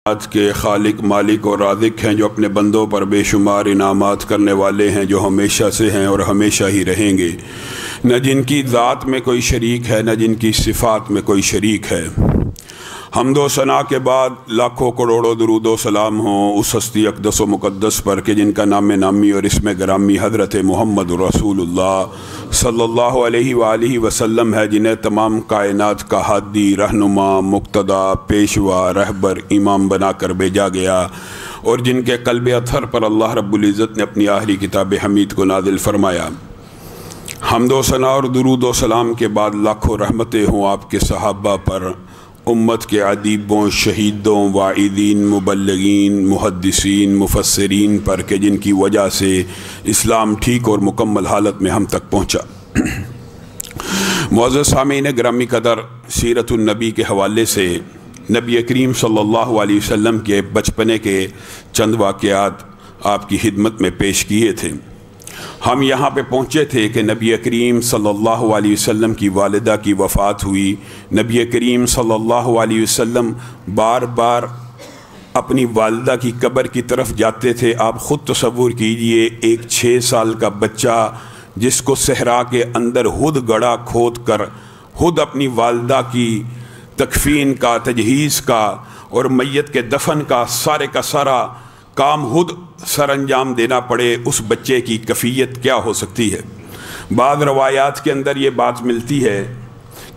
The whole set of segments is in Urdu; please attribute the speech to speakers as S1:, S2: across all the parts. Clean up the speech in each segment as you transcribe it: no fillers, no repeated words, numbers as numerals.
S1: آج کے خالق مالک اور رازق ہیں، جو اپنے بندوں پر بے شمار انعامات کرنے والے ہیں، جو ہمیشہ سے ہیں اور ہمیشہ ہی رہیں گے، نہ جن کی ذات میں کوئی شریک ہے نہ جن کی صفات میں کوئی شریک ہے۔ حمد و ثنا کے بعد لاکھوں کروڑوں درود و سلام ہوں اس ہستی اقدس و مقدس پر کہ جن کا نام نامی اور اسم گرامی حضرت محمد رسول اللہ صلی اللہ علیہ وآلہ وسلم ہے، جنہیں تمام کائنات کا ہادی، رہنما، مقتدا، پیشوا، رہبر، امام بنا کر بھیجا گیا، اور جن کے قلب اطہر پر اللہ رب العزت نے اپنی آخری کتاب حمید کو نازل فرمایا۔ حمد و ثنا اور درود و سلام کے بعد لاکھوں رحمتیں ہوں آپ کے صحابہ پر، امت کے ادیبوں، شہیدوں، واعظین، مبلغین، محدثین، مفسرین پر کہ جن کی وجہ سے اسلام ٹھیک اور مکمل حالت میں ہم تک پہنچا۔ معزز سامعین گرامی قدر، سیرت النبی کے حوالے سے نبی کریم صلی اللہ علیہ وسلم کے بچپنے کے چند واقعات آپ کی خدمت میں پیش کیے تھے۔ ہم یہاں پہ پہنچے تھے کہ نبی کریم صلی اللہ علیہ وسلم کی والدہ کی وفات ہوئی۔ نبی کریم صلی اللہ علیہ وسلم بار بار اپنی والدہ کی قبر کی طرف جاتے تھے۔ آپ خود تصور کیجئے، ایک 6 سال کا بچہ جس کو صحرا کے اندر خود گڑھا کھود کر خود اپنی والدہ کی تکفین کا، تجہیز کا اور میت کے دفن کا سارا کام خود سر انجام دینا پڑے، اس بچے کی کیفیت کیا ہو سکتی ہے؟ بعض روایات کے اندر یہ بات ملتی ہے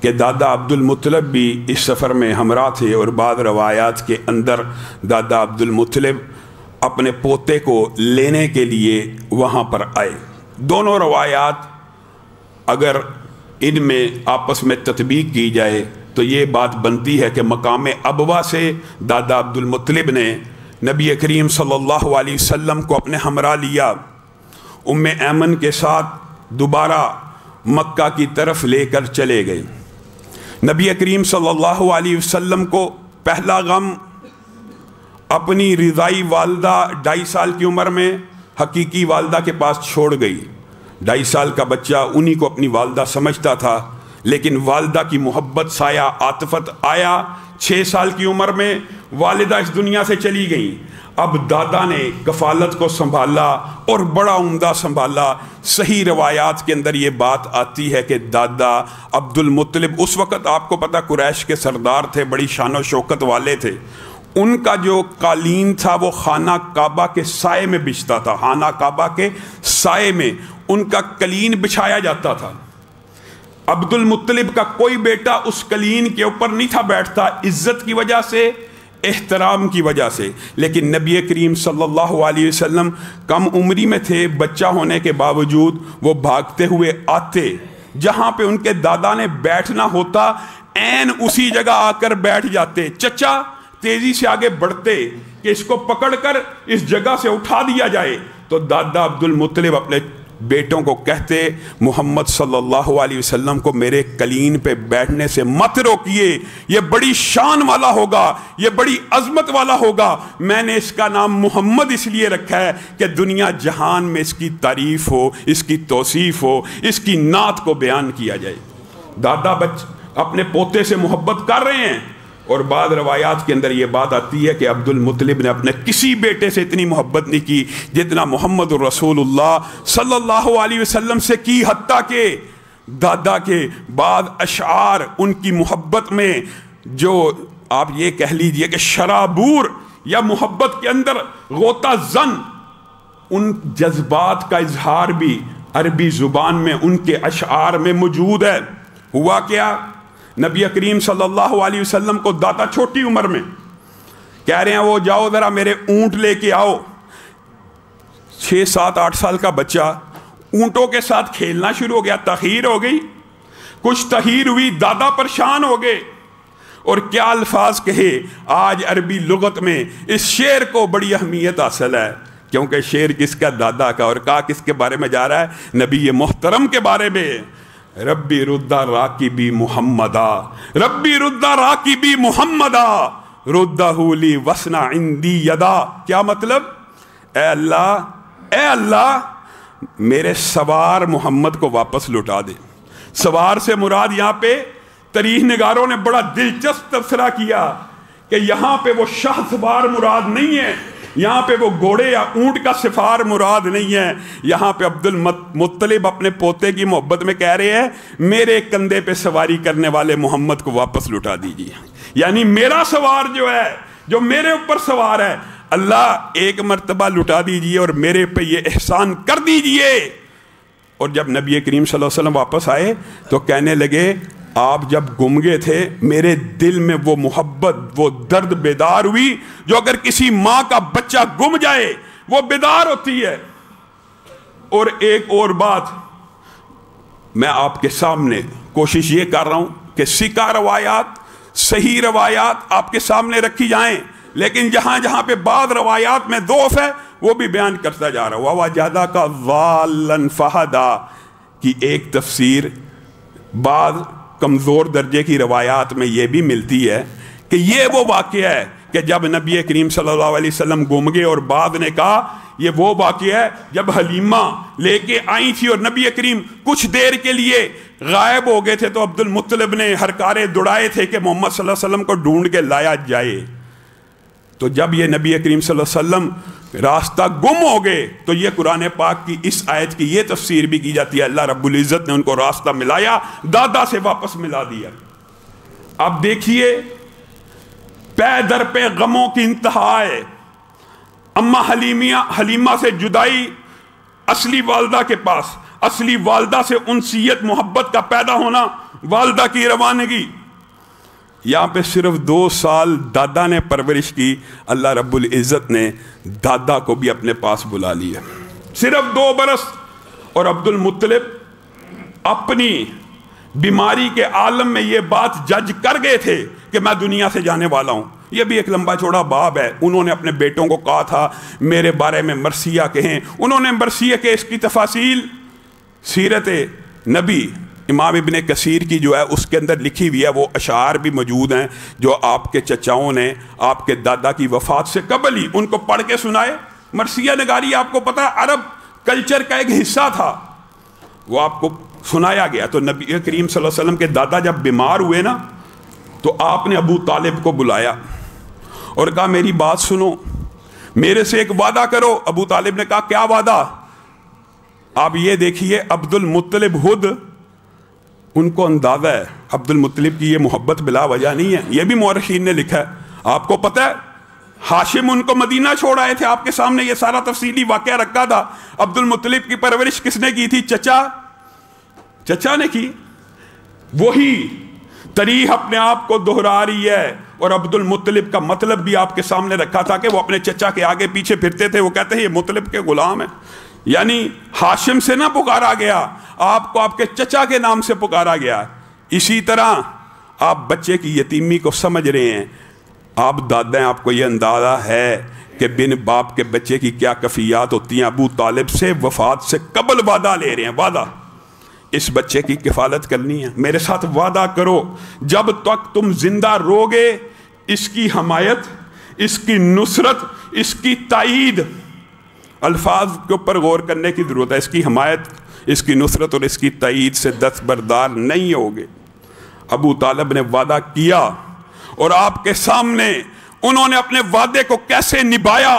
S1: کہ دادا عبد المطلب بھی اس سفر میں ہمراہ تھے، اور بعض روایات کے اندر دادا عبد المطلب اپنے پوتے کو لینے کے لیے وہاں پر آئے۔ دونوں روایات اگر ان میں آپس میں تطبیق کی جائے تو یہ بات بنتی ہے کہ مقام ابوا سے دادا عبد المطلب نے نبی کریم صلی اللہ علیہ وسلم کو اپنے ہمراہ لیا، ام ایمن کے ساتھ دوبارہ مکہ کی طرف لے کر چلے گئے۔ نبی کریم صلی اللہ علیہ وسلم کو پہلا غم اپنی رضائی والدہ 2.5 سال کی عمر میں حقیقی والدہ کے پاس چھوڑ گئی۔ 2.5 سال کا بچہ انہی کو اپنی والدہ سمجھتا تھا، لیکن والدہ کی محبت، سایہ، عاطفت آیا۔ 6 سال کی عمر میں والدہ اس دنیا سے چلی گئیں۔ اب دادا نے کفالت کو سنبھالا اور بڑا عمدہ سنبھالا۔ صحیح روایات کے اندر یہ بات آتی ہے کہ دادا عبد المطلب اس وقت آپ کو پتہ قریش کے سردار تھے، بڑی شان و شوکت والے تھے۔ ان کا جو قالین تھا وہ خانہ کعبہ کے سائے میں بچھتا تھا، خانہ کعبہ کے سائے میں ان کا قالین بچھایا جاتا تھا۔ عبد المطلب کا کوئی بیٹا اس قالین کے اوپر نہیں تھا بیٹھتا، عزت کی وجہ سے، احترام کی وجہ سے، لیکن نبی کریم صلی اللہ علیہ وسلم کم عمری میں تھے۔ بچہ ہونے کے باوجود وہ بھاگتے ہوئے آتے، جہاں پہ ان کے دادا نے بیٹھنا ہوتا عین اسی جگہ آ کر بیٹھ جاتے۔ چچا تیزی سے آگے بڑھتے کہ اس کو پکڑ کر اس جگہ سے اٹھا دیا جائے، تو دادا عبد المطلب اپنے بیٹوں کو کہتے، محمد صلی اللہ علیہ وسلم کو میرے قالین پہ بیٹھنے سے مت روکیے، یہ بڑی شان والا ہوگا، یہ بڑی عظمت والا ہوگا۔ میں نے اس کا نام محمد اس لیے رکھا ہے کہ دنیا جہان میں اس کی تعریف ہو، اس کی توصیف ہو، اس کی نعت کو بیان کیا جائے۔ دادا اپنے پوتے سے محبت کر رہے ہیں، اور بعض روایات کے اندر یہ بات آتی ہے کہ عبد المطلب نے اپنے کسی بیٹے سے اتنی محبت نہیں کی جتنا محمد رسول اللہ صلی اللہ علیہ وسلم سے کی، حتیٰ کہ دادا کے بعض اشعار ان کی محبت میں، جو آپ یہ کہہ لیجئے کہ شرابور یا محبت کے اندر غوطہ زن، ان جذبات کا اظہار بھی عربی زبان میں ان کے اشعار میں موجود ہے۔ ہوا کیا، نبی کریم صلی اللہ علیہ وسلم کو دادا چھوٹی عمر میں کہہ رہے ہیں وہ جاؤ ذرا میرے اونٹ لے کے آؤ۔ 6 7 8 سال کا بچہ اونٹوں کے ساتھ کھیلنا شروع ہو گیا، تخیر ہو گئی، کچھ تخیر ہوئی، دادا پریشان ہو گئے، اور کیا الفاظ کہے۔ آج عربی لغت میں اس شعر کو بڑی اہمیت حاصل ہے، کیونکہ شعر کس کا؟ دادا کا، اور کہا کس کے بارے میں جا رہا ہے؟ نبی محترم کے بارے میں۔ ربی ردہ راکبی محمدا، ربی ردہ راکبی محمدا، ردہ لی وسنا عندی یدا۔ کیا مطلب؟ اے اللہ میرے سوار محمد کو واپس لوٹا دے۔ سوار سے مراد یہاں پہ تاریخ نگاروں نے بڑا دلچسپ تبصرہ کیا کہ یہاں پہ وہ شاہ سوار مراد نہیں ہے، یہاں پہ وہ گھوڑے یا اونٹ کا سفار مراد نہیں ہے، یہاں پہ عبد المطلب اپنے پوتے کی محبت میں کہہ رہے ہیں میرے کندھے پہ سواری کرنے والے محمد کو واپس لٹا دیجیے، یعنی میرا سوار جو ہے، جو میرے اوپر سوار ہے، اللہ ایک مرتبہ لٹا دیجیے اور میرے پہ یہ احسان کر دیجیے۔ اور جب نبی کریم صلی اللہ علیہ وسلم واپس آئے تو کہنے لگے آپ جب گم گئے تھے میرے دل میں وہ محبت، وہ درد بیدار ہوئی جو اگر کسی ماں کا بچہ گم جائے وہ بیدار ہوتی ہے۔ اور ایک اور بات میں آپ کے سامنے کوشش یہ کر رہا ہوں کہ سکہ روایات، صحیح روایات آپ کے سامنے رکھی جائیں، لیکن جہاں جہاں پہ بعض روایات میں ضعف ہے وہ بھی بیان کرتا جا رہا ہوا۔ وَوَجَدَكَ ضَالًّا فَهَدَىٰ کی ایک تفسیر بعض کمزور درجے کی روایات میں یہ بھی ملتی ہے کہ یہ وہ واقعہ ہے کہ جب نبی کریم صلی اللہ علیہ وسلم گم گئے، اور بعض نے کہا یہ وہ واقعہ ہے جب حلیمہ لے کے آئی تھی اور نبی کریم کچھ دیر کے لیے غائب ہو گئے تھے تو عبد المطلب نے ہرکارے دوڑائے تھے کہ محمد صلی اللہ علیہ وسلم کو ڈھونڈ کے لایا جائے۔ تو جب یہ نبی کریم صلی اللہ علیہ وسلم راستہ گم ہو گئے تو یہ قرآن پاک کی اس آیت کی یہ تفسیر بھی کی جاتی ہے اللہ رب العزت نے ان کو راستہ ملایا، دادا سے واپس ملا دیا۔ اب دیکھیے پے در پہ غموں کی انتہا ہے، اماں حلیمہ سے جدائی، اصلی والدہ کے پاس، اصلی والدہ سے انسیت محبت کا پیدا ہونا، والدہ کی روانگی، یہاں پہ صرف 2 سال دادا نے پرورش کی، اللہ رب العزت نے دادا کو بھی اپنے پاس بلا لیا، صرف 2 برس۔ اور عبد المطلب اپنی بیماری کے عالم میں یہ بات جج کر گئے تھے کہ میں دنیا سے جانے والا ہوں۔ یہ بھی ایک لمبا چوڑا باب ہے، انہوں نے اپنے بیٹوں کو کہا تھا میرے بارے میں مرثیہ کہیں، انہوں نے مرثیہ کے اس کی تفاصیل سیرت نبی امام ابن کثیر کی جو ہے اس کے اندر لکھی ہوئی ہے، وہ اشعار بھی موجود ہیں جو آپ کے چچاؤں نے آپ کے دادا کی وفات سے قبل ہی ان کو پڑھ کے سنائے۔ مرثیہ نگاری آپ کو پتہ ہے عرب کلچر کا ایک حصہ تھا، وہ آپ کو سنایا گیا۔ تو نبی کریم صلی اللہ علیہ وسلم کے دادا جب بیمار ہوئے نا تو آپ نے ابو طالب کو بلایا اور کہا میری بات سنو، میرے سے ایک وعدہ کرو۔ ابو طالب نے کہا کیا وعدہ؟ آپ یہ دیکھیے عبد المطلب خود ان کو اندازہ ہے عبد المطلب کی یہ محبت بلا وجہ نہیں ہے، یہ بھی مورخین نے لکھا ہے۔ آپ کو پتہ ہے ہاشم ان کو مدینہ چھوڑ آئے تھے، آپ کے سامنے یہ سارا تفصیلی واقعہ رکھا تھا۔ عبد المطلب کی پرورش کس نے کی تھی؟ چچا نے کی۔ وہی تاریخ اپنے آپ کو دہرا رہی ہے، اور عبد المطلب کا مطلب بھی آپ کے سامنے رکھا تھا کہ وہ اپنے چچا کے آگے پیچھے پھرتے تھے، وہ کہتے ہیں یہ مطلب کے غلام ہیں، یعنی ہاشم سے نہ پکارا گیا، آپ کو آپ کے چچا کے نام سے پکارا گیا۔ اسی طرح آپ بچے کی یتیمی کو سمجھ رہے ہیں، آپ دادا ہیں، آپ کو یہ اندازہ ہے کہ بن باپ کے بچے کی کیا کفیات ہوتی ہیں۔ ابو طالب سے وفات سے قبل وعدہ لے رہے ہیں، وعدہ اس بچے کی کفالت کرنی ہے، میرے ساتھ وعدہ کرو جب تک تم زندہ رہوگے اس کی حمایت، اس کی نصرت، اس کی تائید، الفاظ کے اوپر غور کرنے کی ضرورت ہے، اس کی حمایت، اس کی نصرت اور اس کی تائید سے دستبردار نہیں ہوگے۔ ابو طالب نے وعدہ کیا اور آپ کے سامنے انہوں نے اپنے وعدے کو کیسے نبھایا۔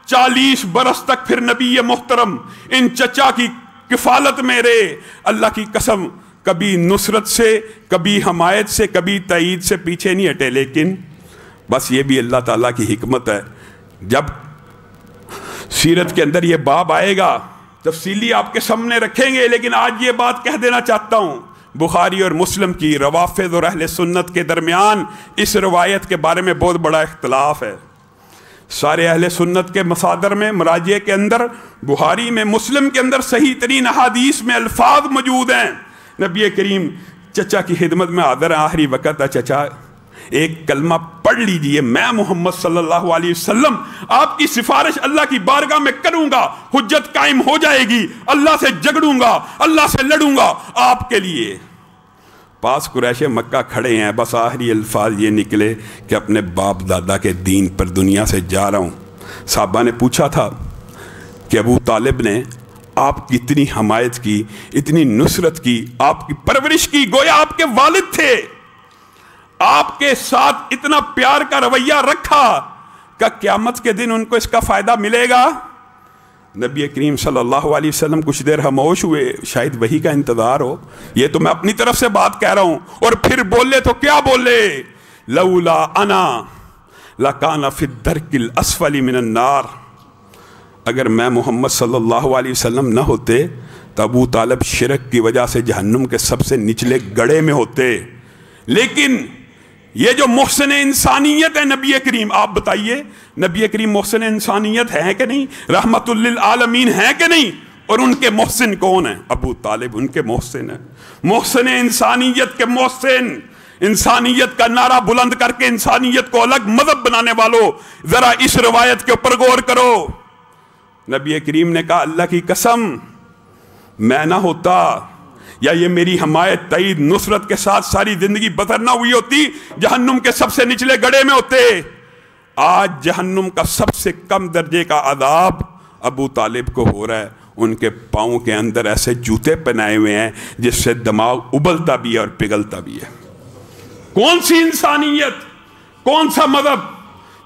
S1: 40 برس تک پھر نبی محترم ان چچا کی کفالت میں رہے، اللہ کی قسم کبھی نصرت سے، کبھی حمایت سے، کبھی تائید سے پیچھے نہیں ہٹے۔ لیکن بس یہ بھی اللہ تعالیٰ کی حکمت ہے، جب سیرت کے اندر یہ باب آئے گا تفصیلی آپ کے سامنے رکھیں گے، لیکن آج یہ بات کہہ دینا چاہتا ہوں، بخاری اور مسلم کی روافض اور اہل سنت کے درمیان اس روایت کے بارے میں بہت بڑا اختلاف ہے۔ سارے اہل سنت کے مصادر میں، مراجع کے اندر، بخاری میں، مسلم کے اندر صحیح ترین احادیث میں الفاظ موجود ہیں۔ نبی کریم چچا کی خدمت میں حاضر ہیں، آخری وقت ہے، چچا ایک کلمہ پڑھ لیجئے، میں محمد صلی اللہ علیہ وسلم آپ کی سفارش اللہ کی بارگاہ میں کروں گا، حجت قائم ہو جائے گی، اللہ سے جھگڑوں گا، اللہ سے لڑوں گا آپ کے لیے۔ پاس قریش مکہ کھڑے ہیں، بس آخری الفاظ یہ نکلے کہ اپنے باپ دادا کے دین پر دنیا سے جا رہا ہوں۔ صحابہ نے پوچھا تھا کہ ابو طالب نے آپ کی اتنی حمایت کی، اتنی نصرت کی، آپ کی پرورش کی، گویا آپ کے والد تھے، آپ کے ساتھ اتنا پیار کا رویہ رکھا کہ قیامت کے دن ان کو اس کا فائدہ ملے گا؟ نبی کریم صلی اللہ علیہ وسلم کچھ دیر خاموش ہوئے، شاید وہی کا انتظار ہو. یہ تو میں اپنی طرف سے بات کہہ رہا ہوں، اور پھر بولے تو کیا بولے؟ لولا انا لکان فی الدرک الاسفل من النار. اگر میں محمد صلی اللہ علیہ وسلم نہ ہوتے تو ابو طالب شرک کی وجہ سے جہنم کے سب سے نچلے گڑھے میں ہوتے. لیکن یہ جو محسن انسانیت ہے نبی کریم، آپ بتائیے نبی کریم محسن انسانیت ہے کہ نہیں؟ رحمت للعالمین ہے کہ نہیں؟ اور ان کے محسن کون ہیں؟ ابو طالب ان کے محسن ہیں. محسن انسانیت کے محسن. انسانیت کا نعرہ بلند کر کے انسانیت کو الگ مذہب بنانے والوں، ذرا اس روایت کے اوپر غور کرو. نبی کریم نے کہا اللہ کی قسم میں نہ ہوتا یا یہ میری حمایت تائید نصرت کے ساتھ ساری زندگی بسر نہ ہوئی ہوتی، جہنم کے سب سے نچلے گڑھے میں ہوتے. آج جہنم کا سب سے کم درجے کا عذاب ابو طالب کو ہو رہا ہے. ان کے پاؤں کے اندر ایسے جوتے پہنائے ہوئے ہیں جس سے دماغ ابلتا بھی ہے اور پگھلتا بھی ہے. کون سی انسانیت، کون سا مذہب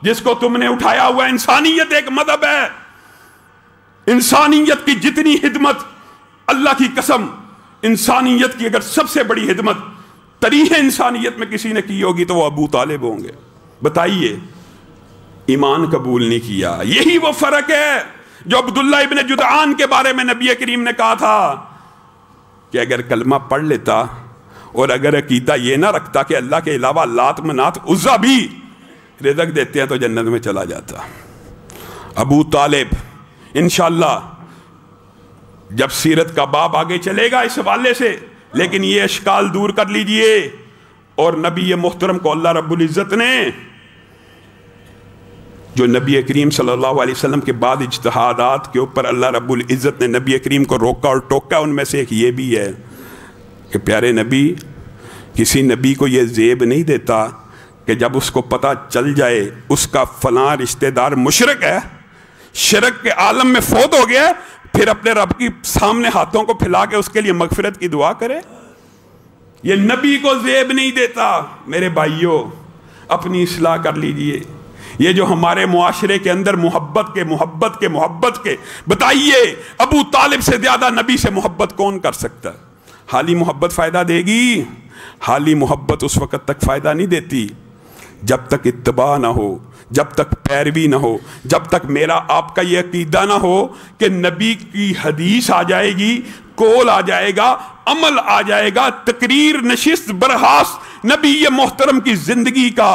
S1: جس کو تم نے اٹھایا ہوا؟ انسانیت ایک مذہب ہے. انسانیت کی جتنی خدمت، اللہ کی قسم انسانیت کی اگر سب سے بڑی خدمت تاریخ انسانیت میں کسی نے کی ہوگی تو وہ ابو طالب ہوں گے. بتائیے ایمان قبول نہیں کیا. یہی وہ فرق ہے جو عبداللہ ابن جدعان کے بارے میں نبی کریم نے کہا تھا کہ اگر کلمہ پڑھ لیتا اور اگر عقیدہ یہ نہ رکھتا کہ اللہ کے علاوہ لات منات عزا بھی رزق دیتے ہیں تو جنت میں چلا جاتا. ابو طالب انشاءاللہ جب سیرت کا باب آگے چلے گا اس حوالے سے، لیکن یہ اشکال دور کر لیجئے. اور نبی محترم کو اللہ رب العزت نے جو نبی کریم صلی اللہ علیہ وسلم کے بعد اجتہادات کے اوپر اللہ رب العزت نے نبی کریم کو روکا اور ٹوکا، ان میں سے ایک یہ بھی ہے کہ پیارے نبی کسی نبی کو یہ زیب نہیں دیتا کہ جب اس کو پتہ چل جائے اس کا فلاں رشتہ دار مشرک ہے، شرک کے عالم میں فوت ہو گیا، پھر اپنے رب کی سامنے ہاتھوں کو پھیلا کے اس کے لیے مغفرت کی دعا کرے. یہ نبی کو زیب نہیں دیتا. میرے بھائیوں اپنی اصلاح کر لیجئے. یہ جو ہمارے معاشرے کے اندر محبت کے بتائیے ابو طالب سے زیادہ نبی سے محبت کون کر سکتا ہے؟ حالی محبت فائدہ دے گی؟ حالی محبت اس وقت تک فائدہ نہیں دیتی جب تک اتباع نہ ہو، جب تک پیروی نہ ہو، جب تک میرا آپ کا یہ عقیدہ نہ ہو کہ نبی کی حدیث آ جائے گی، قول آ جائے گا، عمل آ جائے گا، تقریر نشست برخاست نبی یہ محترم کی زندگی کا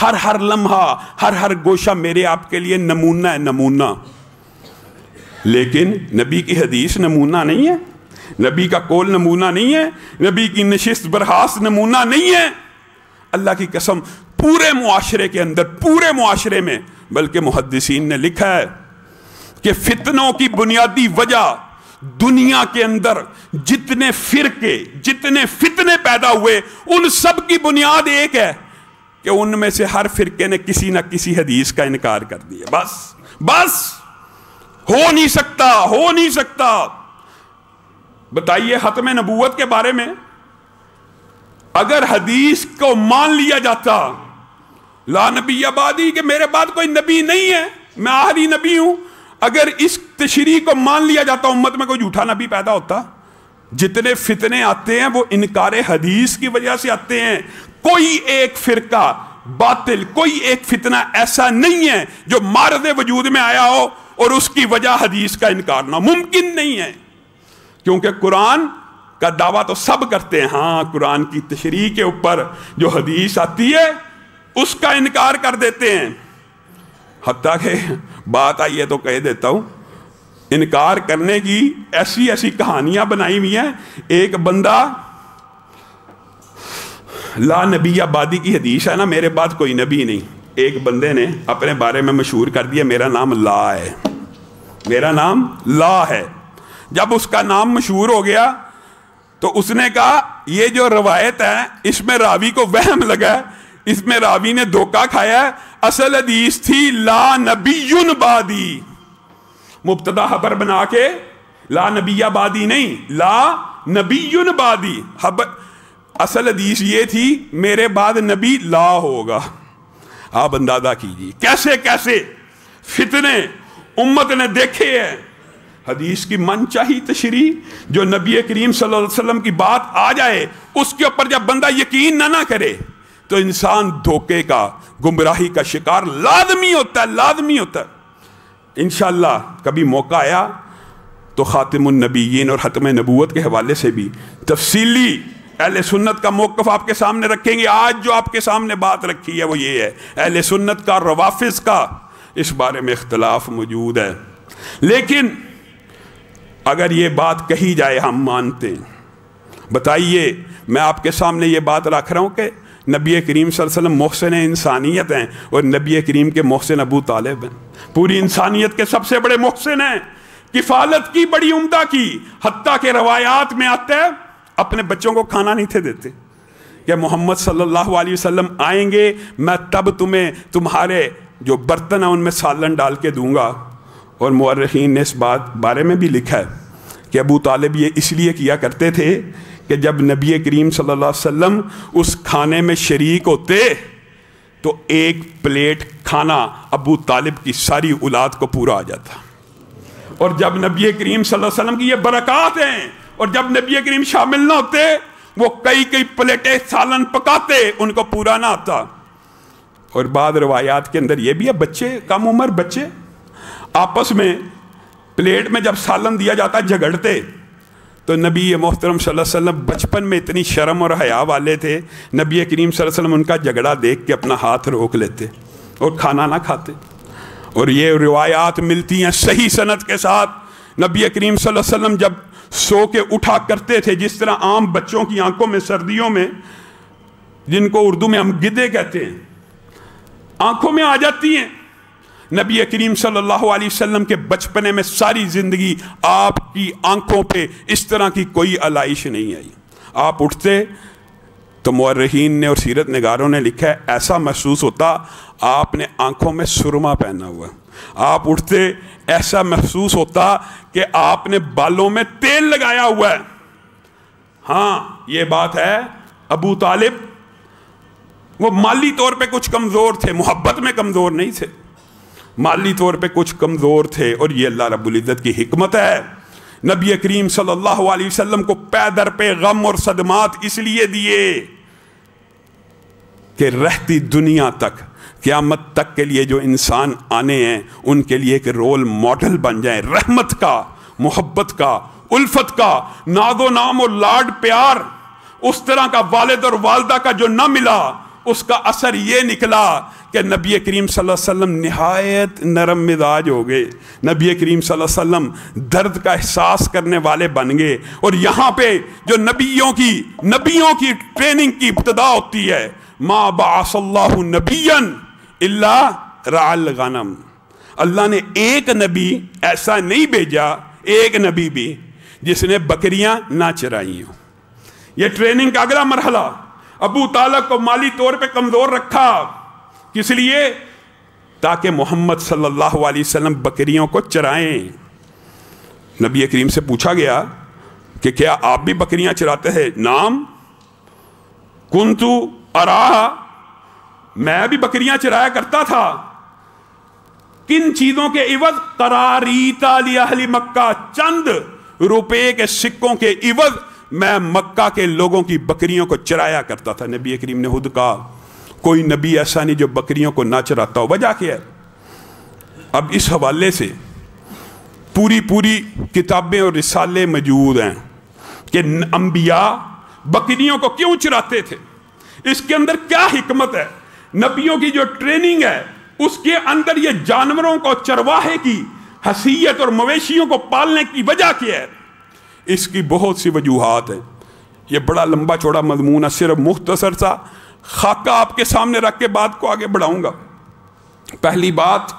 S1: ہر لمحہ ہر گوشہ میرے آپ کے لیے نمونہ ہے، نمونہ. لیکن نبی کی حدیث نمونہ نہیں ہے، نبی کا قول نمونہ نہیں ہے، نبی کی نشست برخاست نمونہ نہیں ہے. اللہ کی قسم پورے معاشرے کے اندر، پورے معاشرے میں، بلکہ محدثین نے لکھا ہے کہ فتنوں کی بنیادی وجہ دنیا کے اندر جتنے فرقے، جتنے فتنے پیدا ہوئے ان سب کی بنیاد ایک ہے کہ ان میں سے ہر فرقے نے کسی نہ کسی حدیث کا انکار کر دیا. بس ہو نہیں سکتا. بتائیے ختم نبوت کے بارے میں اگر حدیث کو مان لیا جاتا لا نبی بعدی کہ میرے بعد کوئی نبی نہیں ہے، میں آخری نبی ہوں، اگر اس تشریح کو مان لیا جاتا امت میں کوئی جھوٹا نبی پیدا ہوتا. جتنے فتنے آتے ہیں وہ انکار حدیث کی وجہ سے آتے ہیں. کوئی ایک فرقہ باطل، کوئی ایک فتنہ ایسا نہیں ہے جو معرض وجود میں آیا ہو اور اس کی وجہ حدیث کا انکار نہ، ممکن نہیں ہے. کیونکہ قرآن کا دعویٰ تو سب کرتے ہیں، ہاں قرآن کی تشریح کے اوپر جو حدیث آتی ہے اس کا انکار کر دیتے ہیں. حتیٰ کہ بات آئی ہے تو کہہ دیتا ہوں، انکار کرنے کی ایسی کہانیاں بنائی ہوئی ہیں. ایک بندہ لا نبی بعدی کی حدیث ہے نا، میرے بعد کوئی نبی نہیں، ایک بندے نے اپنے بارے میں مشہور کر دیا میرا نام لا ہے، میرا نام لا ہے. جب اس کا نام مشہور ہو گیا تو اس نے کہا یہ جو روایت ہے اس میں راوی کو وہم لگا ہے، اس میں راوی نے دھوکہ کھایا ہے، اصل حدیث تھی لا نبی بعدی، مبتدا خبر بنا کے لا نبی بعدی نہیں، لا نبی بعدی. اصل حدیث یہ تھی میرے بعد نبی لا ہوگا. آپ اندازہ کیجیے کیسے کیسے فتنے امت نے دیکھے ہیں. حدیث کی من چاہی تشریح جو نبی کریم صلی اللہ علیہ وسلم کی بات آ جائے اس کے اوپر جب بندہ یقین نہ کرے تو انسان دھوکے کا گمراہی کا شکار لازمی ہوتا ہے، لازمی ہوتا ہے. انشاءاللہ کبھی موقع آیا تو خاتم النبیین اور ختم نبوت کے حوالے سے بھی تفصیلی اہل سنت کا موقف آپ کے سامنے رکھیں گے. آج جو آپ کے سامنے بات رکھی ہے وہ یہ ہے اہل سنت کا، روافض کا اس بارے میں اختلاف موجود ہے. لیکن اگر یہ بات کہی جائے ہم مانتے ہیں. بتائیے میں آپ کے سامنے یہ بات رکھ رہا ہوں کہ نبی کریم صلی اللہ علیہ وسلم محسن انسانیت ہیں اور نبی کریم کے محسن ابو طالب ہیں. پوری انسانیت کے سب سے بڑے محسن ہیں، کفالت کی بڑی عمدہ کی. حتیٰ کہ روایات میں آتا ہے اپنے بچوں کو کھانا نہیں تھے دیتے کہ محمد صلی اللہ علیہ وسلم آئیں گے میں تب تمہیں تمہارے جو برتن ہیں ان میں سالن ڈال کے دوں گا. اور مورخین نے اس بارے میں بھی لکھا ہے کہ ابو طالب یہ اس لیے کیا کرتے تھے کہ جب نبی کریم صلی اللہ علیہ وسلم اس کھانے میں شریک ہوتے تو ایک پلیٹ کھانا ابو طالب کی ساری اولاد کو پورا آ جاتا. اور جب نبی کریم صلی اللہ علیہ وسلم کی یہ برکات ہیں اور جب نبی کریم شامل نہ ہوتے وہ کئی پلیٹیں سالن پکاتے ان کو پورا نہ آتا. اور بعض روایات کے اندر یہ بھی ہے بچے کم عمر بچے آپس میں پلیٹ میں جب سالن دیا جاتا جھگڑتے تو نبی محترم صلی اللہ علیہ وسلم بچپن میں اتنی شرم اور حیا والے تھے نبی کریم صلی اللہ علیہ وسلم ان کا جھگڑا دیکھ کے اپنا ہاتھ روک لیتے اور کھانا نہ کھاتے. اور یہ روایات ملتی ہیں صحیح سند کے ساتھ. نبی کریم صلی اللہ علیہ وسلم جب سو کے اٹھا کرتے تھے جس طرح عام بچوں کی آنکھوں میں سردیوں میں جن کو اردو میں ہم گدے کہتے ہیں آنکھوں میں آ جاتی ہیں. نبی کریم صلی اللہ علیہ وسلم کے بچپنے میں ساری زندگی آپ کی آنکھوں پہ اس طرح کی کوئی علائش نہیں آئی. آپ اٹھتے تو مورخین نے اور سیرت نگاروں نے لکھا ہے ایسا محسوس ہوتا آپ نے آنکھوں میں سرما پہنا ہوا. آپ اٹھتے ایسا محسوس ہوتا کہ آپ نے بالوں میں تیل لگایا ہوا ہے. ہاں یہ بات ہے ابو طالب وہ مالی طور پہ کچھ کمزور تھے، محبت میں کمزور نہیں تھے، مالی طور پہ کچھ کمزور تھے. اور یہ اللہ رب العزت کی حکمت ہے نبی کریم صلی اللہ علیہ وسلم کو پے در پہ غم اور صدمات اس لیے دیے کہ رہتی دنیا تک قیامت تک کے لیے جو انسان آنے ہیں ان کے لیے ایک رول ماڈل بن جائیں رحمت کا، محبت کا، الفت کا، ناز و نام اور لاڈ پیار. اس طرح کا والد اور والدہ کا جو نہ ملا اس کا اثر یہ نکلا کہ نبی کریم صلی اللہ علیہ وسلم نہایت نرم مزاج ہو گئے. نبی کریم صلی اللہ علیہ وسلم درد کا احساس کرنے والے بن گئے. اور یہاں پہ جو نبیوں کی ٹریننگ کی ابتدا ہوتی ہے ما بعث اللہ نبیا الا رعى الغنم. اللہ نے ایک نبی ایسا نہیں بھیجا، ایک نبی بھی جس نے بکریاں نہ چرائی ہوں. یہ ٹریننگ کا اگلا مرحلہ. ابو طالب کو مالی طور پہ کمزور رکھا کس لیے؟ تاکہ محمد صلی اللہ علیہ وسلم بکریوں کو چرائیں. نبی کریم سے پوچھا گیا کہ کیا آپ بھی بکریاں چراتے ہیں؟ نام کنتو ارا، میں بھی بکریاں چرایا کرتا تھا. کن چیزوں کے عوض؟ قراریتا لاہل مکہ، چند روپے کے سکوں کے عوض میں مکہ کے لوگوں کی بکریوں کو چرایا کرتا تھا. نبی کریم نے خود کہا کوئی نبی ایسا نہیں جو بکریوں کو نہ چراتا ہو. وجہ کیا ہے؟ اب اس حوالے سے پوری کتابیں اور رسالے موجود ہیں کہ انبیاء بکریوں کو کیوں چراتے تھے، اس کے اندر کیا حکمت ہے. نبیوں کی جو ٹریننگ ہے اس کے اندر یہ جانوروں کو چرواہے کی حیثیت اور مویشیوں کو پالنے کی وجہ کیا ہے. اس کی بہت سی وجوہات ہیں. یہ بڑا لمبا چوڑا مضمون ہے، صرف مختصر سا خاکہ آپ کے سامنے رکھ کے بات کو آگے بڑھاؤں گا. پہلی بات،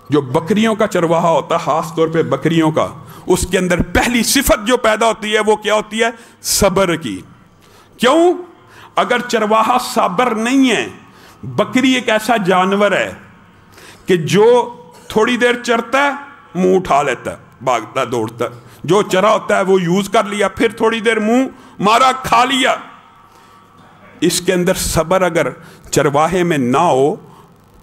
S1: جو بکریوں کا چرواہا ہوتا ہے خاص طور پہ بکریوں کا، اس کے اندر پہلی صفت جو پیدا ہوتی ہے وہ کیا ہوتی ہے؟ صبر کی. کیوں؟ اگر چرواہا صابر نہیں ہے، بکری ایک ایسا جانور ہے کہ جو تھوڑی دیر چرتا ہے منہ اٹھا لیتا ہے، بھاگتا دوڑتا ہے، جو چرا ہوتا ہے وہ یوز کر لیا، پھر تھوڑی دیر منہ مارا کھا لیا. اس کے اندر صبر اگر چرواہے میں نہ ہو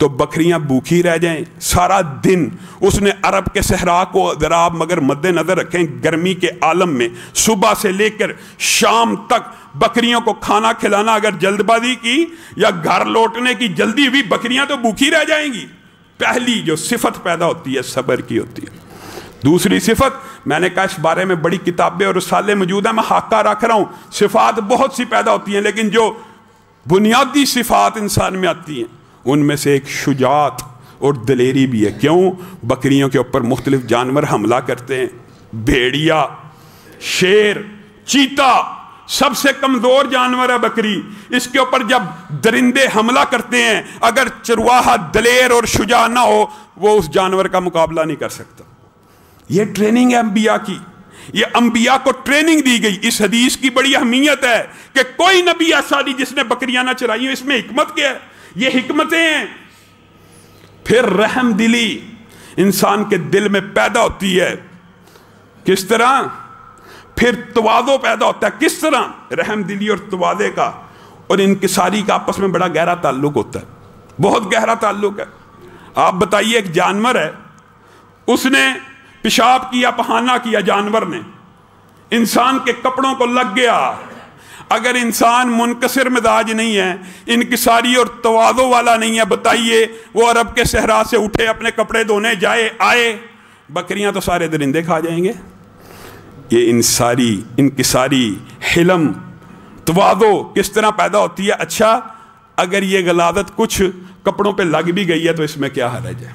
S1: تو بکریاں بھوکھی رہ جائیں سارا دن. اس نے عرب کے صحرا کو ذرا آپ مگر مد نظر رکھیں, گرمی کے عالم میں صبح سے لے کر شام تک بکریوں کو کھانا کھلانا اگر جلد بازی کی یا گھر لوٹنے کی جلدی ہوئی, بکریاں تو بھوکھی رہ جائیں گی. پہلی جو صفت پیدا ہوتی ہے صبر کی ہوتی ہے. دوسری صفت, میں نے کہا اس بارے میں بڑی کتابیں اور رسالے موجود ہیں, میں خاکہ رکھ رہا ہوں. صفات بہت سی پیدا ہوتی ہیں, لیکن جو بنیادی صفات انسان میں آتی ہیں ان میں سے ایک شجاعت اور دلیری بھی ہے. کیوں؟ بکریوں کے اوپر مختلف جانور حملہ کرتے ہیں, بھیڑیا, شیر, چیتا, سب سے کمزور جانور ہے بکری. اس کے اوپر جب درندے حملہ کرتے ہیں, اگر چرواہا دلیر اور شجاع نہ ہو وہ اس جانور کا مقابلہ نہیں کر سکتا. یہ ٹریننگ ہے انبیاء کی, یہ انبیاء کو ٹریننگ دی گئی. اس حدیث کی بڑی اہمیت ہے کہ کوئی نبی ایسا نہیں جس نے بکریاں نہ چرائی ہوں. اس میں حکمت کیا ہے؟ یہ حکمتیں ہیں. پھر رحم دلی انسان کے دل میں پیدا ہوتی ہے. کس طرح؟ پھر تواضع پیدا ہوتا ہے. کس طرح؟ رحم دلی اور تواضع کا اور انکساری کا آپس میں بڑا گہرا تعلق ہوتا ہے, بہت گہرا تعلق ہے. آپ بتائیے, ایک جانور ہے, اس نے پیشاب کیا, پخانہ کیا, جانور نے, انسان کے کپڑوں کو لگ گیا. اگر انسان منکسر مزاج نہیں ہے, انکساری اور تواضع والا نہیں ہے, بتائیے وہ عرب کے صحرا سے اٹھے اپنے کپڑے دھونے جائے آئے, بکریاں تو سارے درندے کھا جائیں گے. یہ انکساری, حلم, تواضع کس طرح پیدا ہوتی ہے؟ اچھا اگر یہ غلاظت کچھ کپڑوں پہ لگ بھی گئی ہے تو اس میں کیا حرج ہے؟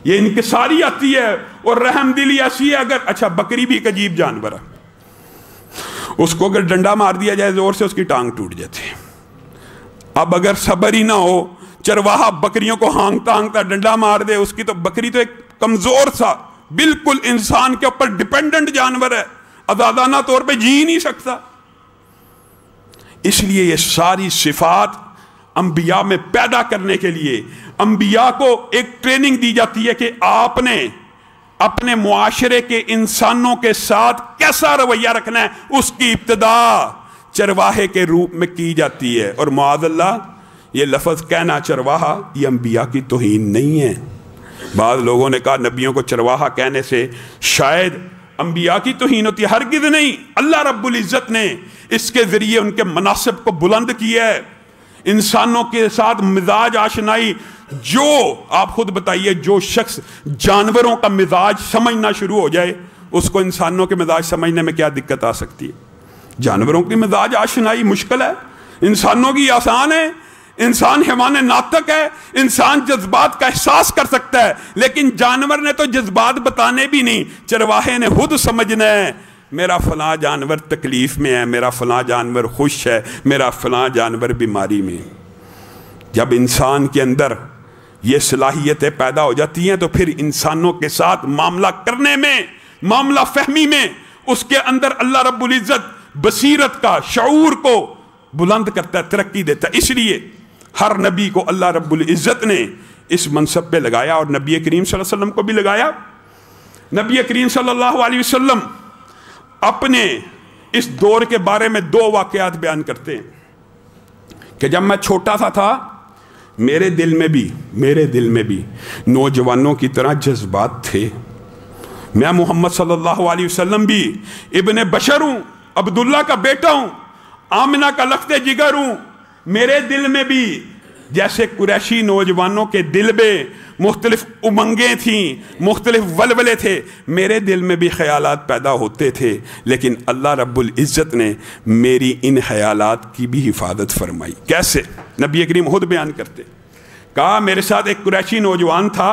S1: یہ انکساری آتی ہے. اور رحم دلی ایسی ہے, اگر اچھا بکری بھی ایک عجیب جانور ہے, اس کو اگر ڈنڈا مار دیا جائے زور سے اس کی ٹانگ ٹوٹ جاتی ہے. اب اگر صبر ہی نہ ہو, چرواہا بکریوں کو ہانگتا ہانگتا ڈنڈا مار دے, اس کی تو بکری تو ایک کمزور سا بالکل انسان کے اوپر ڈیپینڈنٹ جانور ہے, آزادانہ طور پہ جی نہیں سکتا. اس لیے یہ ساری صفات انبیاء میں پیدا کرنے کے لیے انبیاء کو ایک ٹریننگ دی جاتی ہے کہ آپ نے اپنے معاشرے کے انسانوں کے ساتھ کیسا رویہ رکھنا ہے. اس کی ابتدا چرواہے کے روپ میں کی جاتی ہے. اور معاذ اللہ یہ لفظ کہنا چرواہا, یہ انبیاء کی توہین نہیں ہے. بعض لوگوں نے کہا نبیوں کو چرواہا کہنے سے شاید انبیاء کی توہین ہوتی ہے. ہرگز نہیں. اللہ رب العزت نے اس کے ذریعے ان کے مناصب کو بلند کیا ہے. انسانوں کے ساتھ مزاج آشنائی, جو آپ خود بتائیے, جو شخص جانوروں کا مزاج سمجھنا شروع ہو جائے اس کو انسانوں کے مزاج سمجھنے میں کیا دقت آ سکتی ہے؟ جانوروں کی مزاج آشنائی مشکل ہے, انسانوں کی آسان ہے. انسان حیوان ناطق ہے, انسان جذبات کا احساس کر سکتا ہے, لیکن جانور نے تو جذبات بتانے بھی نہیں. چرواہے نے خود سمجھنا ہے میرا فلاں جانور تکلیف میں ہے, میرا فلاں جانور خوش ہے, میرا فلاں جانور بیماری میں. جب انسان کے اندر یہ صلاحیتیں پیدا ہو جاتی ہیں تو پھر انسانوں کے ساتھ معاملہ کرنے میں, معاملہ فہمی میں اس کے اندر اللہ رب العزت بصیرت کا, شعور کو بلند کرتا ہے, ترقی دیتا ہے. اس لیے ہر نبی کو اللہ رب العزت نے اس منصب پہ لگایا اور نبی کریم صلی اللہ علیہ وسلم کو بھی لگایا. نبی کریم صلی اللہ علیہ وسلم اپنے اس دور کے بارے میں 2 واقعات بیان کرتے ہیں کہ جب میں چھوٹا سا تھا میرے دل میں بھی نوجوانوں کی طرح جذبات تھے. میں محمد صلی اللہ علیہ وسلم بھی ابن بشر ہوں, عبداللہ کا بیٹا ہوں, آمنہ کا لخت جگر ہوں. میرے دل میں بھی جیسے قریشی نوجوانوں کے دل میں مختلف امنگیں تھیں, مختلف ولولے تھے, میرے دل میں بھی خیالات پیدا ہوتے تھے. لیکن اللہ رب العزت نے میری ان خیالات کی بھی حفاظت فرمائی. کیسے؟ نبی کریم خود بیان کرتے, کہا میرے ساتھ ایک قریشی نوجوان تھا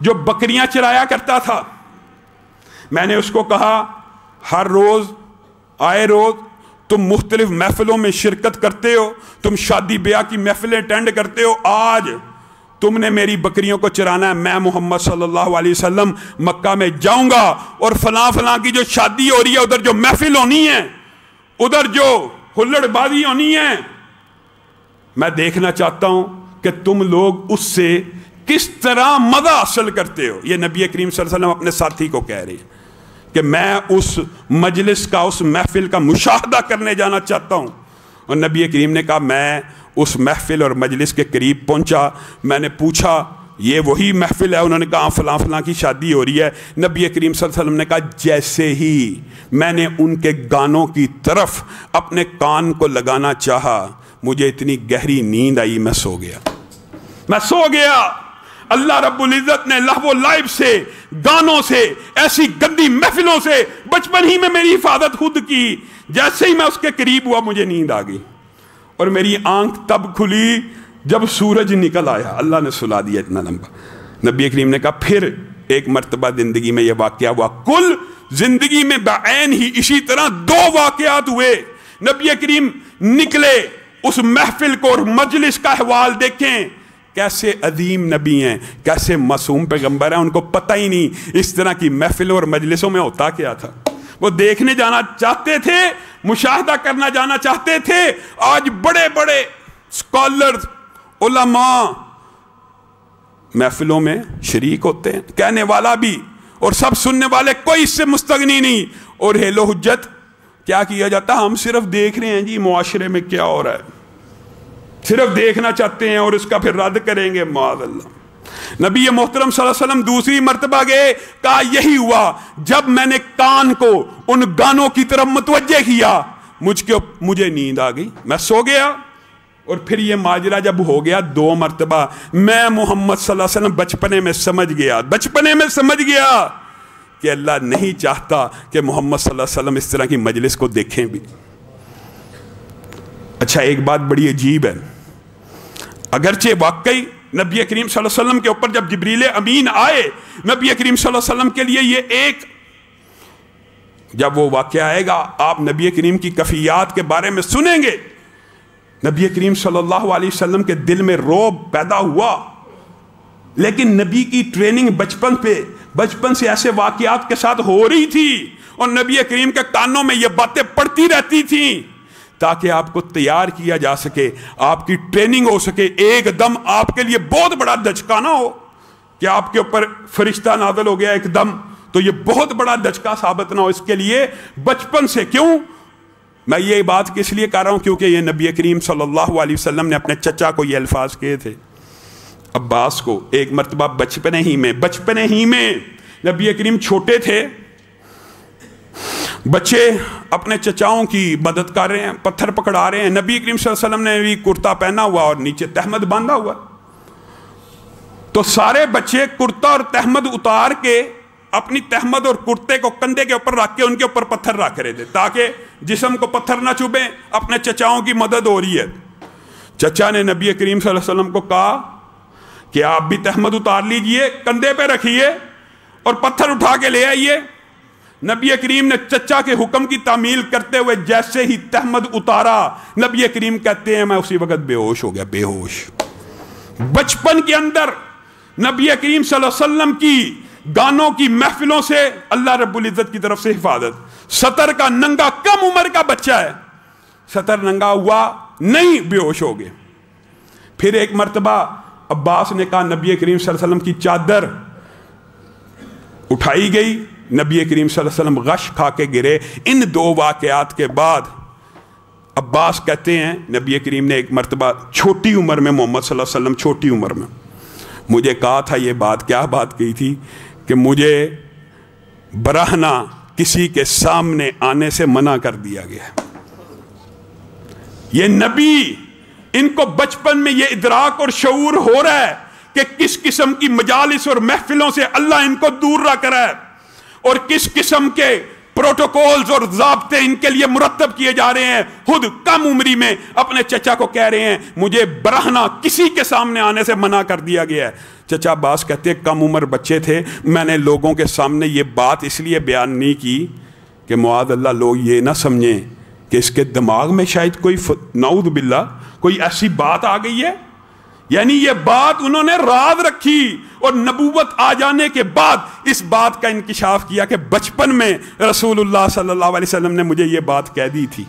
S1: جو بکریاں چرایا کرتا تھا. میں نے اس کو کہا ہر روز آئے روز تم مختلف محفلوں میں شرکت کرتے ہو, تم شادی بیاہ کی محفلیں اٹینڈ کرتے ہو, آج تم نے میری بکریوں کو چرانا ہے. میں محمد صلی اللہ علیہ وسلم مکہ میں جاؤں گا اور فلاں فلاں کی جو شادی ہو رہی ہے, ادھر جو محفل ہونی ہے, ادھر جو ہلڑ بازی ہونی ہے, میں دیکھنا چاہتا ہوں کہ تم لوگ اس سے کس طرح مزہ حاصل کرتے ہو. یہ نبی کریم صلی اللہ علیہ وسلم اپنے ساتھی کو کہہ رہے ہیں کہ میں اس مجلس کا, اس محفل کا مشاہدہ کرنے جانا چاہتا ہوں. اور نبی کریم نے کہا میں اس محفل اور مجلس کے قریب پہنچا، میں نے پوچھا یہ وہی محفل ہے؟ انہوں نے کہا فلاں فلاں کی شادی ہو رہی ہے۔ نبی کریم صلی اللہ علیہ وسلم نے کہا جیسے ہی میں نے ان کے گانوں کی طرف اپنے کان کو لگانا چاہا مجھے اتنی گہری نیند آئی، میں سو گیا۔ اللہ رب العزت نے لہو و لعب سے، گانوں سے، ایسی گندی محفلوں سے بچپن ہی میں میری حفاظت خود کی۔ جیسے ہی میں اس کے قریب ہوا مجھے نیند آ گئی، اور میری آنکھ تب کھلی جب سورج نکل آیا۔ اللہ نے سلا دیا اتنا لمبا۔ نبی کریم نے کہا پھر ایک مرتبہ زندگی میں یہ واقعہ ہوا۔ کل زندگی میں بعین ہی اسی طرح 2 واقعات ہوئے۔ نبی کریم نکلے اس محفل کو اور مجلس کا احوال دیکھیں، کیسے عظیم نبی ہیں، کیسے معصوم پیغمبر ہیں، ان کو پتہ ہی نہیں اس طرح کی محفلوں اور مجلسوں میں ہوتا کیا تھا۔ وہ دیکھنے جانا چاہتے تھے، مشاہدہ کرنا جانا چاہتے تھے۔ آج بڑے بڑے اسکالرز، علماء محفلوں میں شریک ہوتے ہیں، کہنے والا بھی اور سب سننے والے، کوئی اس سے مستغنی نہیں۔ اور ہیل و حجت کیا کیا جاتا ہے؟ ہم صرف دیکھ رہے ہیں جی معاشرے میں کیا ہو رہا ہے، صرف دیکھنا چاہتے ہیں اور اس کا پھر رد کریں گے، معاذ اللہ۔ نبی محترم صلی اللہ علیہ وسلم دوسری مرتبہ گئے، کہا یہی ہوا جب میں نے کان کو ان گانوں کی طرف متوجہ کیا مجھے نیند آ گئی، میں سو گیا۔ اور پھر یہ ماجرہ جب ہو گیا 2 مرتبہ، میں محمد صلی اللہ علیہ وسلم بچپنے میں سمجھ گیا کہ اللہ نہیں چاہتا کہ محمد صلی اللہ علیہ وسلم اس طرح کی مجلس کو دیکھیں بھی۔ اچھا ایک بات بڑی عجیب ہے، اگرچہ واقعی نبی کریم صلی اللہ علیہ وسلم کے اوپر جب جبریل امین آئے، نبی کریم صلی اللہ علیہ وسلم کے لیے یہ ایک، جب وہ واقعہ آئے گا آپ نبی کریم کی کفیات کے بارے میں سنیں گے۔ نبی کریم صلی اللہ علیہ وسلم کے دل میں رعب پیدا ہوا، لیکن نبی کی ٹریننگ بچپن سے ایسے واقعات کے ساتھ ہو رہی تھی، اور نبی کریم کے کانوں میں یہ باتیں پڑتی رہتی تھیں تاکہ آپ کو تیار کیا جا سکے، آپ کی ٹریننگ ہو سکے۔ ایک دم آپ کے لیے بہت بڑا دھچکا نہ ہو کہ آپ کے اوپر فرشتہ نازل ہو گیا ایک دم، تو یہ بہت بڑا دھچکا ثابت نہ ہو۔ اس کے لیے بچپن سے، کیوں میں یہ بات کس لیے کر رہا ہوں؟ کیونکہ یہ نبی کریم صلی اللہ علیہ وسلم نے اپنے چچا کو یہ الفاظ کہے تھے، عباس کو، ایک مرتبہ بچپنے ہی میں نبی کریم چھوٹے تھے، بچے اپنے چچاؤں کی مدد کر رہے ہیں، پتھر پکڑا رہے ہیں، نبی کریم صلی اللہ علیہ وسلم نے بھی کرتا پہنا ہوا اور نیچے تہمد باندھا ہوا، تو سارے بچے کرتا اور تہمد اتار کے اپنی تہمد اور کرتے کو کندھے کے اوپر رکھ کے ان کے اوپر پتھر رکھ رہے تھے تاکہ جسم کو پتھر نہ چبھیں، اپنے چچاؤں کی مدد ہو رہی ہے۔ چچا نے نبی کریم صلی اللہ علیہ وسلم کو کہا کہ آپ بھی تہمد اتار لیجئے، کندھے پہ رکھیے اور پتھر اٹھا کے لے آئیے۔ نبی کریم نے چچا کے حکم کی تعمیل کرتے ہوئے جیسے ہی تہمد اتارا، نبی کریم کہتے ہیں میں اسی وقت بے ہوش ہو گیا، بے ہوش۔ بچپن کے اندر نبی کریم صلی اللہ علیہ وسلم کی گانوں کی محفلوں سے اللہ رب العزت کی طرف سے حفاظت۔ 70 کا ننگا، کم عمر کا بچہ ہے، 70 ننگا ہوا نہیں، بے ہوش ہو گئے۔ پھر ایک مرتبہ عباس نے کہا نبی کریم صلی اللہ علیہ وسلم کی چادر اٹھائی گئی، نبی کریم صلی اللہ علیہ وسلم غش کھا کے گرے۔ ان 2 واقعات کے بعد عباس کہتے ہیں نبی کریم نے ایک مرتبہ چھوٹی عمر میں، محمد صلی اللہ علیہ وسلم چھوٹی عمر میں مجھے کہا تھا یہ بات، کیا بات کہی تھی؟ کہ مجھے برہنہ کسی کے سامنے آنے سے منع کر دیا گیا ہے۔ یہ نبی، ان کو بچپن میں یہ ادراک اور شعور ہو رہا ہے کہ کس قسم کی مجالس اور محفلوں سے اللہ ان کو دور رکھ رہا ہے، اور کس قسم کے پروٹوکولز اور ضابطے ان کے لیے مرتب کیے جا رہے ہیں۔ خود کم عمری میں اپنے چچا کو کہہ رہے ہیں مجھے برہنہ کسی کے سامنے آنے سے منع کر دیا گیا ہے۔ چچا عباس کہتے ہیں کم عمر بچے تھے، میں نے لوگوں کے سامنے یہ بات اس لیے بیان نہیں کی کہ معاذ اللہ لوگ یہ نہ سمجھیں کہ اس کے دماغ میں شاید کوئی نعوذ باللہ کوئی ایسی بات آ گئی ہے۔ یعنی یہ بات انہوں نے راز رکھی، اور نبوت آ جانے کے بعد اس بات کا انکشاف کیا کہ بچپن میں رسول اللہ صلی اللہ علیہ وسلم نے مجھے یہ بات کہہ دی تھی۔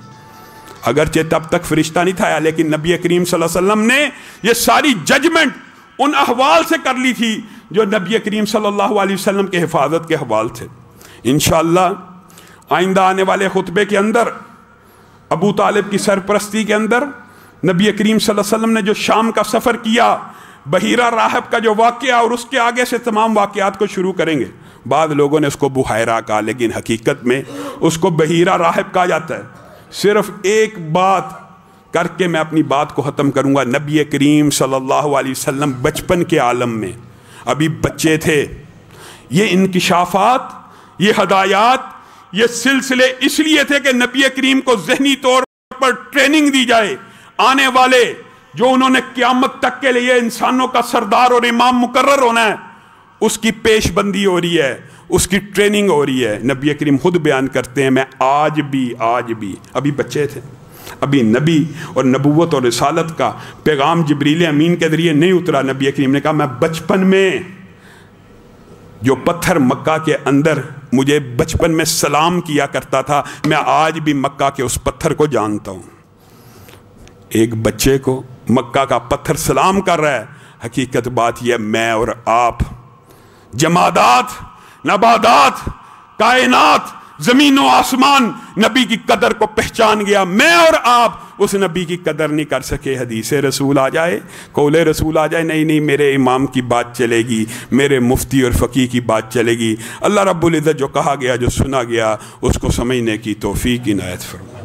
S1: اگرچہ تب تک فرشتہ نہیں تھا، لیکن نبی کریم صلی اللہ علیہ وسلم نے یہ ساری ججمنٹ ان احوال سے کر لی تھی جو نبی کریم صلی اللہ علیہ وسلم کے حفاظت کے حوال تھے۔ انشاءاللہ آئندہ آنے والے خطبے کے اندر ابو طالب کی سرپرستی کے اندر نبی کریم صلی اللہ علیہ وسلم نے جو شام کا سفر کیا، بحیرہ راہب کا جو واقعہ، اور اس کے آگے سے تمام واقعات کو شروع کریں گے۔ بعض لوگوں نے اس کو بحیرہ کہا، لیکن حقیقت میں اس کو بحیرہ راہب کہا جاتا ہے۔ صرف ایک بات کر کے میں اپنی بات کو ختم کروں گا۔ نبی کریم صلی اللہ علیہ وسلم بچپن کے عالم میں ابھی بچے تھے۔ یہ انکشافات، یہ ہدایات، یہ سلسلے اس لیے تھے کہ نبی کریم کو ذہنی طور پر ٹریننگ دی جائے۔ آنے والے جو انہوں نے قیامت تک کے لیے انسانوں کا سردار اور امام مقرر ہونا ہے، اس کی پیش بندی ہو رہی ہے، اس کی ٹریننگ ہو رہی ہے۔ نبی کریم خود بیان کرتے ہیں، میں آج بھی ابھی بچے تھے، ابھی نبی اور نبوت اور رسالت کا پیغام جبریل امین کے ذریعے نہیں اترا۔ نبی کریم نے کہا میں بچپن میں جو پتھر مکہ کے اندر مجھے بچپن میں سلام کیا کرتا تھا، میں آج بھی مکہ کے اس پتھر کو جانتا ہوں۔ ایک بچے کو مکہ کا پتھر سلام کر رہا ہے۔ حقیقت بات یہ، میں اور آپ، جمادات، نباتات، کائنات، زمین و آسمان نبی کی قدر کو پہچان گیا۔ میں اور آپ اس نبی کی قدر نہیں کر سکے۔ حدیث رسول آ جائے، قول رسول آ جائے، نہیں میرے امام کی بات چلے گی، میرے مفتی اور فقیہ کی بات چلے گی۔ اللہ رب العزت جو کہا گیا، جو سنا گیا، اس کو سمجھنے کی توفیق عنایت فرمائے۔